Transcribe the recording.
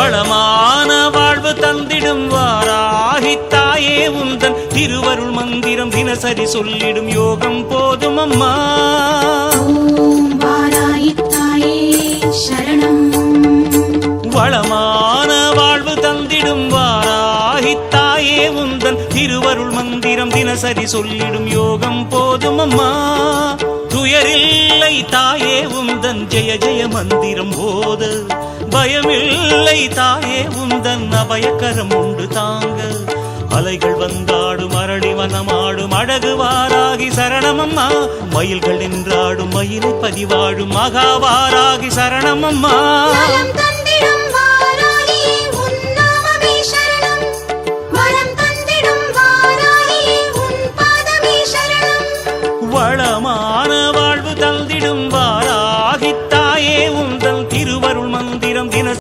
வளமான வாழ்வு தந்திடும் வாராகி தாயே உந்தன் திருவருள் மந்திரம் தினசரி சொல்லிடும் யோகம் போதும் அம்மா. ஓம் வாராகி தாயே சரணம். வளமான வாழ்வு தந்திடும் வாராகி தாயே உந்தன் திருவருள் மந்திரம் தினசரி சொல்லிடும் யோகம் போதும் அம்மா. துயரில்லை தாயே உந்தன் ஜெய ஜெய மந்திரம் போத, பயமில்லை தாயே உந்தன் அபயக்கரம் உண்டு தாங்க. அலைகள் வந்தாடும் அரளி வனமாடும் அழகு வாராகி சரணமம்மா. மயில்கள் நின்றாடும் மயிலை பதிவாடும் மகாவாராகி சரணமம்மா.